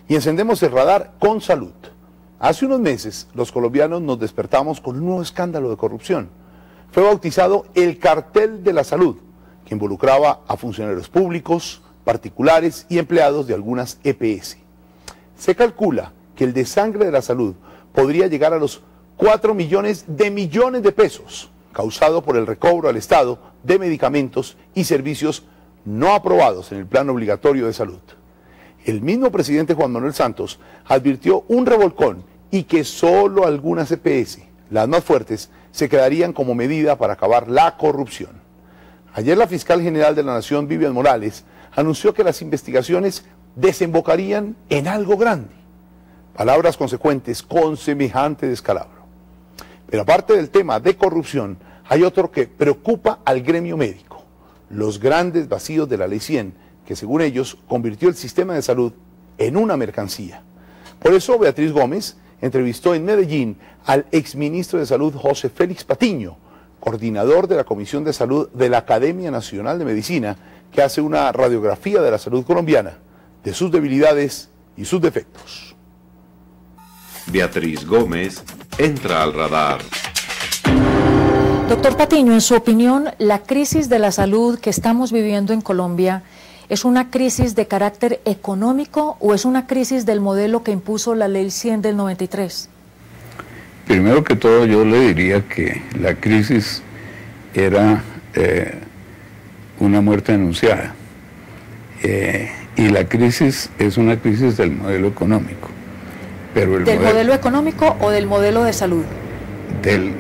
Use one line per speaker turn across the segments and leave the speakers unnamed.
y encendemos el radar con salud. Hace unos meses, los colombianos nos despertamos con un nuevo escándalo de corrupción. Fue bautizado el Cartel de la Salud, que involucraba a funcionarios públicos, particulares y empleados de algunas EPS. Se calcula que el desangre de la salud podría llegar a los 4 millones de pesos, causado por el recobro al Estado de medicamentos y servicios no aprobados en el plan obligatorio de salud. El mismo presidente Juan Manuel Santos advirtió un revolcón y que solo algunas EPS, las más fuertes, se quedarían como medida para acabar la corrupción. Ayer la fiscal general de la Nación, Vivian Morales, anunció que las investigaciones desembocarían en algo grande. Palabras consecuentes con semejante descalabro. Pero aparte del tema de corrupción, hay otro que preocupa al gremio médico: los grandes vacíos de la Ley 100, que según ellos convirtió el sistema de salud en una mercancía. Por eso Beatriz Gómez entrevistó en Medellín al exministro de Salud José Félix Patiño, coordinador de la Comisión de Salud de la Academia Nacional de Medicina, que hace una radiografía de la salud colombiana, de sus debilidades y sus defectos.
Beatriz Gómez entra al radar.
Doctor Patiño, en su opinión, ¿la crisis de la salud que estamos viviendo en Colombia es una crisis de carácter económico o es una crisis del modelo que impuso la Ley 100 del 93?
Primero que todo, yo le diría que la crisis era una muerte anunciada. Y la crisis es una crisis del modelo económico. Pero
¿Del modelo económico o del modelo de salud?
Del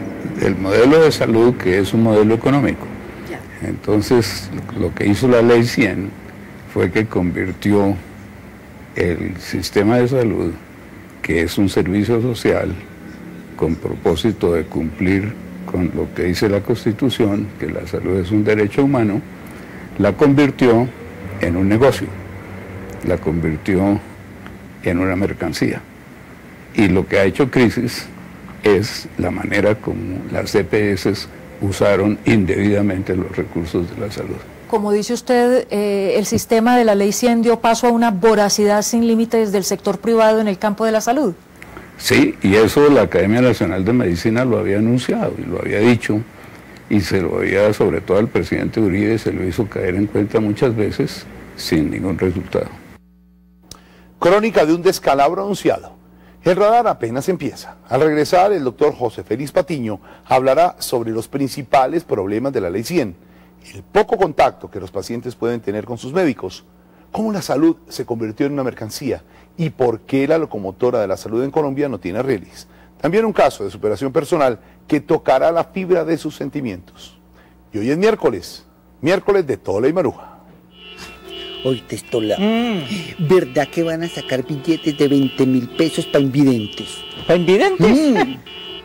modelo de salud, que es un modelo económico. Ya. Entonces, lo que hizo la Ley 100 fue que convirtió el sistema de salud, que es un servicio social, con propósito de cumplir con lo que dice la Constitución, que la salud es un derecho humano, la convirtió en un negocio, la convirtió en una mercancía. Y lo que ha hecho crisis es la manera como las EPS usaron indebidamente los recursos de la salud.
Como dice usted, el sistema de la Ley 100 dio paso a una voracidad sin límites del sector privado en el campo de la salud.
Sí, y eso la Academia Nacional de Medicina lo había anunciado y lo había dicho, y se lo había, sobre todo al presidente Uribe, se lo hizo caer en cuenta muchas veces sin ningún resultado.
Crónica de un descalabro anunciado. El radar apenas empieza. Al regresar, el doctor José Félix Patiño hablará sobre los principales problemas de la Ley 100, el poco contacto que los pacientes pueden tener con sus médicos, cómo la salud se convirtió en una mercancía y por qué la locomotora de la salud en Colombia no tiene rieles. También un caso de superación personal que tocará la fibra de sus sentimientos. Y hoy es miércoles de Tola y Maruja.
Oye, Testola, ¿verdad que van a sacar billetes de 20.000 pesos para invidentes?
¿Para invidentes?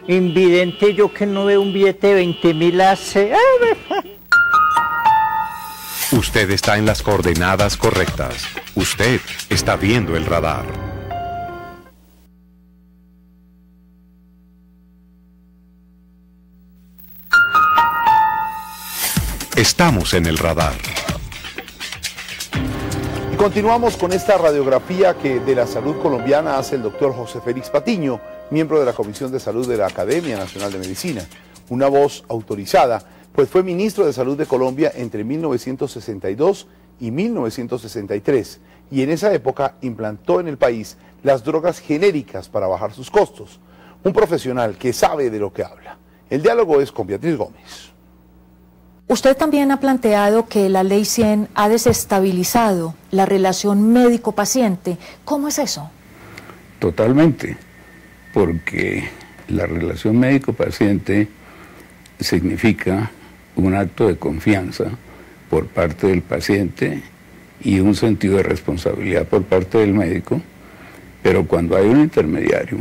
Invidente, yo que no veo un billete de 20.000 hace...
Usted está en las coordenadas correctas. Usted está viendo el radar. Estamos en el radar.
Continuamos con esta radiografía que de la salud colombiana hace el doctor José Félix Patiño, miembro de la Comisión de Salud de la Academia Nacional de Medicina. Una voz autorizada, pues fue ministro de Salud de Colombia entre 1962 y 1963, y en esa época implantó en el país las drogas genéricas para bajar sus costos. Un profesional que sabe de lo que habla. El diálogo es con Beatriz Gómez.
Usted también ha planteado que la Ley 100 ha desestabilizado la relación médico-paciente. ¿Cómo es eso?
Totalmente, porque la relación médico-paciente significa un acto de confianza por parte del paciente y un sentido de responsabilidad por parte del médico, pero cuando hay un intermediario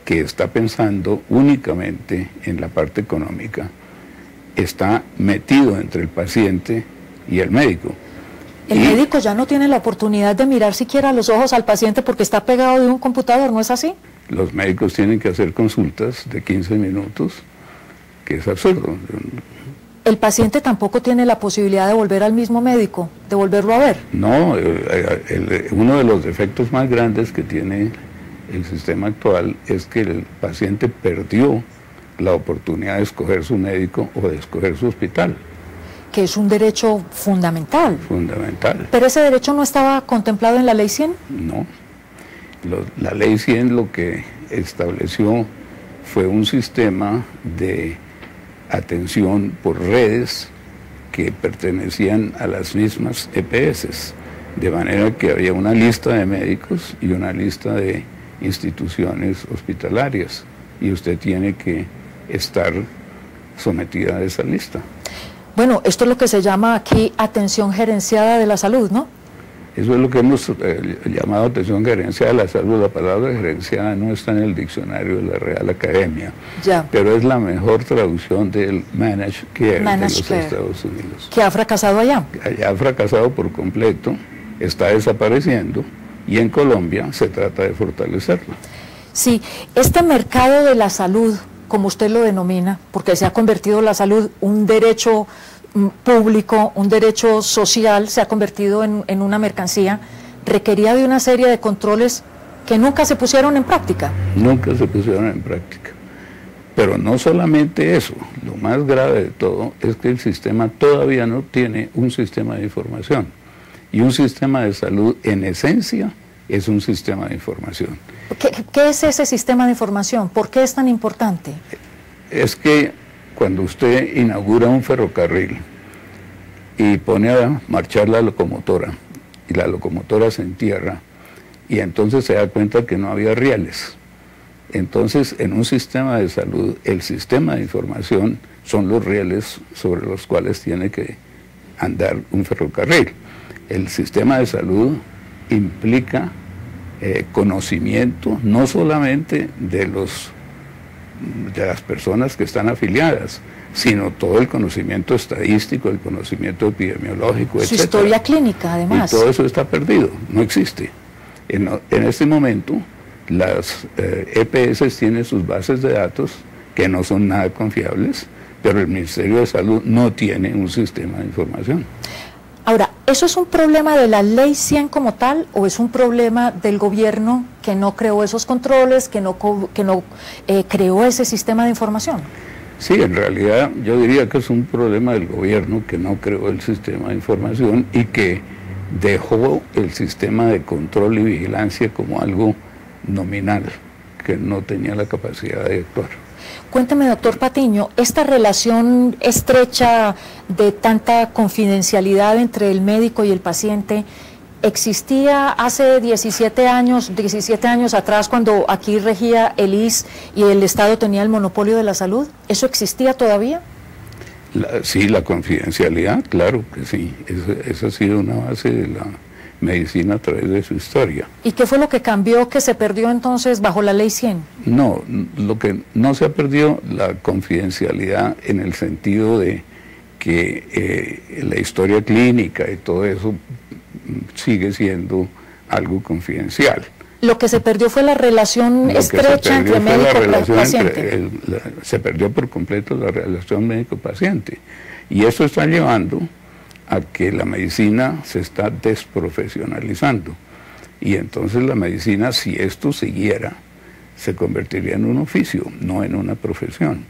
que está pensando únicamente en la parte económica, está metido entre el paciente y el médico.
El médico ya no tiene la oportunidad de mirar siquiera a los ojos al paciente porque está pegado de un computador, ¿no es así?
Los médicos tienen que hacer consultas de 15 minutos, que es absurdo.
¿El paciente tampoco tiene la posibilidad de volver al mismo médico, de volverlo a ver?
No, uno de los defectos más grandes que tiene el sistema actual es que el paciente perdió la oportunidad de escoger su médico o de escoger su hospital.
Que es un derecho fundamental.
Fundamental.
¿Pero ese derecho no estaba contemplado en la Ley 100?
No. La Ley 100 lo que estableció fue un sistema de atención por redes que pertenecían a las mismas EPS, de manera que había una lista de médicos y una lista de instituciones hospitalarias, y usted tiene que estar sometida a esa lista.
Bueno, esto es lo que se llama aquí atención gerenciada de la salud, ¿no?
Eso es lo que hemos llamado atención gerenciada de la salud. La palabra gerenciada no está en el diccionario de la Real Academia,
ya,
pero es la mejor traducción del managed care de los
care,
Estados Unidos.
Que ha fracasado allá.
Allá ha fracasado por completo, está desapareciendo, y en Colombia se trata de fortalecerlo.
Sí, este mercado de la salud, como usted lo denomina, porque se ha convertido la salud un derecho público, un derecho social, se ha convertido en una mercancía, requería de una serie de controles que nunca se pusieron en práctica.
Nunca se pusieron en práctica. Pero no solamente eso, lo más grave de todo es que el sistema todavía no tiene un sistema de información. Y un sistema de salud, en esencia, es un sistema de información.
¿Qué es ese sistema de información? ¿Por qué es tan importante?
Es que cuando usted inaugura un ferrocarril y pone a marchar la locomotora, y la locomotora se entierra, y entonces se da cuenta que no había rieles. Entonces, en un sistema de salud, el sistema de información son los rieles sobre los cuales tiene que andar un ferrocarril. El sistema de salud implica conocimiento no solamente de las personas que están afiliadas, sino todo el conocimiento estadístico, el conocimiento epidemiológico, etc.
Su historia clínica, además.
Y todo eso está perdido, no existe. En este momento, las EPS tienen sus bases de datos que no son nada confiables, pero el Ministerio de Salud no tiene un sistema de información.
Ahora, ¿eso es un problema de la Ley 100 como tal o es un problema del gobierno que no creó esos controles, que no creó ese sistema de información?
Sí, en realidad yo diría que es un problema del gobierno que no creó el sistema de información y que dejó el sistema de control y vigilancia como algo nominal, que no tenía la capacidad de actuar.
Cuénteme, doctor Patiño, esta relación estrecha de tanta confidencialidad entre el médico y el paciente, ¿existía hace 17 años atrás cuando aquí regía el ISSSTE y el Estado tenía el monopolio de la salud? ¿Eso existía todavía?
Sí, la confidencialidad, claro que sí. Esa ha sido una base de la medicina a través de su historia.
¿Y qué fue lo que cambió, que se perdió entonces bajo la Ley 100?
No, lo que no se ha perdido la confidencialidad en el sentido de que la historia clínica y todo eso sigue siendo algo confidencial.
Lo que se perdió fue la relación estrecha entre médico y paciente.
Se perdió por completo la relación médico-paciente. Y eso está llevando a que la medicina se está desprofesionalizando. Y entonces la medicina, si esto siguiera, se convertiría en un oficio, no en una profesión.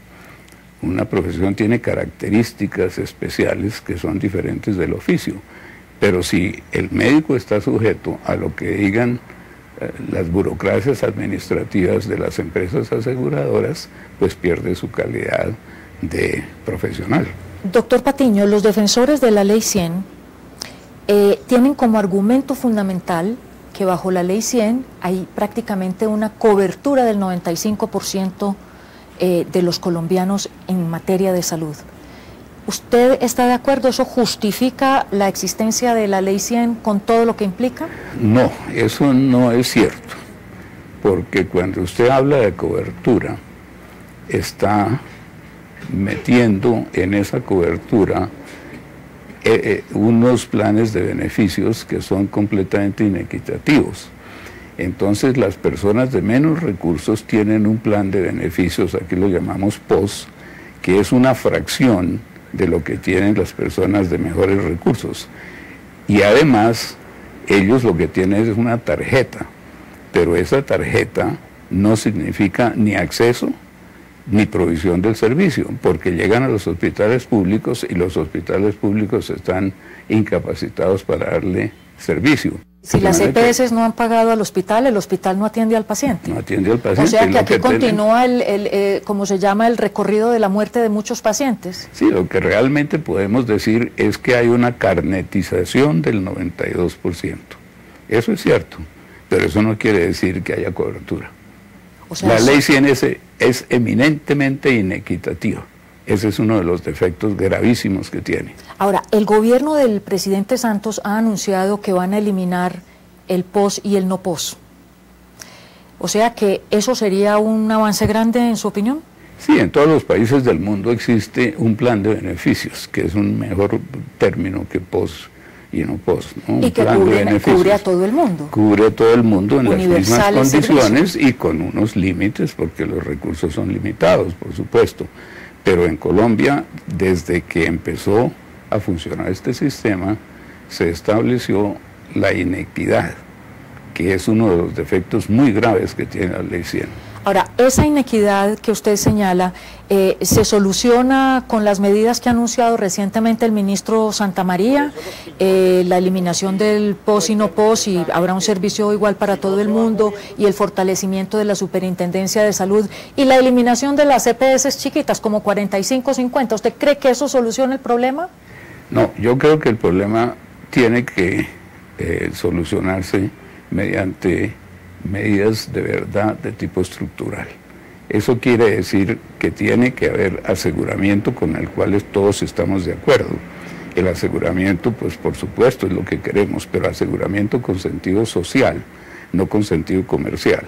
Una profesión tiene características especiales que son diferentes del oficio. Pero si el médico está sujeto a lo que digan las burocracias administrativas de las empresas aseguradoras, pues pierde su calidad de profesional.
Doctor Patiño, los defensores de la Ley 100 tienen como argumento fundamental que bajo la Ley 100 hay prácticamente una cobertura del 95% de los colombianos en materia de salud. ¿Usted está de acuerdo? ¿Eso justifica la existencia de la Ley 100 con todo lo que implica?
No, eso no es cierto, porque cuando usted habla de cobertura, está metiendo en esa cobertura unos planes de beneficios que son completamente inequitativos. Entonces las personas de menos recursos tienen un plan de beneficios, aquí lo llamamos POS, que es una fracción de lo que tienen las personas de mejores recursos. Y además, ellos lo que tienen es una tarjeta, pero esa tarjeta no significa ni acceso ni provisión del servicio, porque llegan a los hospitales públicos y los hospitales públicos están incapacitados para darle servicio.
Si las EPS no han pagado al hospital, el hospital no atiende al paciente.
No atiende al paciente.
O sea que aquí continúa como se llama, el recorrido de la muerte de muchos pacientes.
Sí, lo que realmente podemos decir es que hay una carnetización del 92%. Eso es cierto, pero eso no quiere decir que haya cobertura. O sea, la ley 100 es eminentemente inequitativa. Ese es uno de los defectos gravísimos que tiene.
Ahora, el gobierno del presidente Santos ha anunciado que van a eliminar el POS y el no POS. O sea que eso sería un avance grande, en su opinión.
Sí, en todos los países del mundo existe un plan de beneficios, que es un mejor término que POS y no POS, ¿no?
Y que cubre a todo el mundo.
Cubre a todo el mundo en las mismas condiciones y con unos límites, porque los recursos son limitados, por supuesto. Pero en Colombia, desde que empezó a funcionar este sistema, se estableció la inequidad, que es uno de los defectos muy graves que tiene la Ley 100.
Ahora, esa inequidad que usted señala, ¿se soluciona con las medidas que ha anunciado recientemente el ministro Santamaría? La eliminación del POS y no POS, y habrá un servicio igual para todo el mundo, y el fortalecimiento de la Superintendencia de Salud, y la eliminación de las EPS chiquitas, como 45 o 50. ¿Usted cree que eso soluciona el problema?
No, yo creo que el problema tiene que solucionarse mediante medidas de verdad de tipo estructural. Eso quiere decir que tiene que haber aseguramiento con el cual todos estamos de acuerdo. El aseguramiento, pues por supuesto es lo que queremos, pero aseguramiento con sentido social, no con sentido comercial.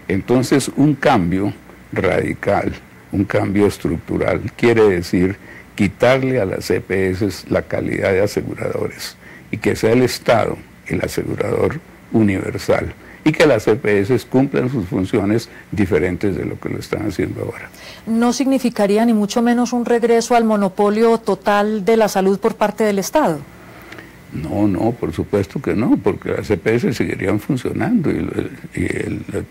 Entonces un cambio radical, un cambio estructural, quiere decir quitarle a las EPS la calidad de aseguradores y que sea el Estado el asegurador universal, y que las EPS cumplan sus funciones diferentes de lo que lo están haciendo ahora.
¿No significaría ni mucho menos un regreso al monopolio total de la salud por parte del Estado?
No, por supuesto que no, porque las EPS seguirían funcionando y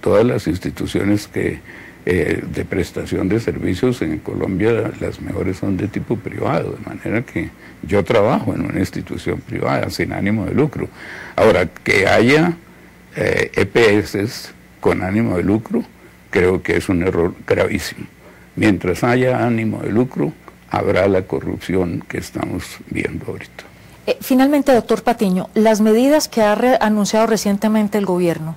todas las instituciones de prestación de servicios en Colombia, las mejores son de tipo privado, de manera que yo trabajo en una institución privada sin ánimo de lucro. Ahora, que haya EPS con ánimo de lucro, creo que es un error gravísimo. Mientras haya ánimo de lucro, habrá la corrupción que estamos viendo ahorita.
Finalmente, doctor Patiño, las medidas que ha anunciado recientemente el gobierno,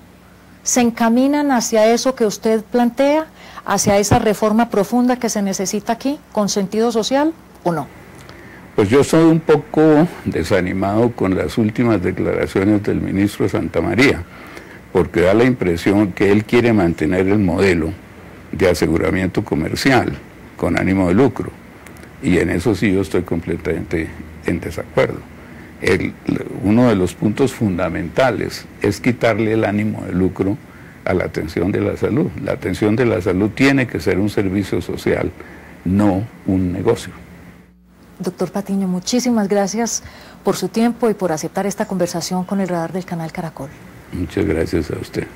¿se encaminan hacia eso que usted plantea, hacia esa reforma profunda que se necesita aquí, con sentido social, o no?
Pues yo soy un poco desanimado con las últimas declaraciones del ministro Santamaría, porque da la impresión que él quiere mantener el modelo de aseguramiento comercial con ánimo de lucro, y en eso sí yo estoy completamente en desacuerdo. Uno de los puntos fundamentales es quitarle el ánimo de lucro a la atención de la salud. La atención de la salud tiene que ser un servicio social, no un negocio.
Doctor Patiño, muchísimas gracias por su tiempo y por aceptar esta conversación con el Radar del Canal Caracol.
Muchas gracias a usted.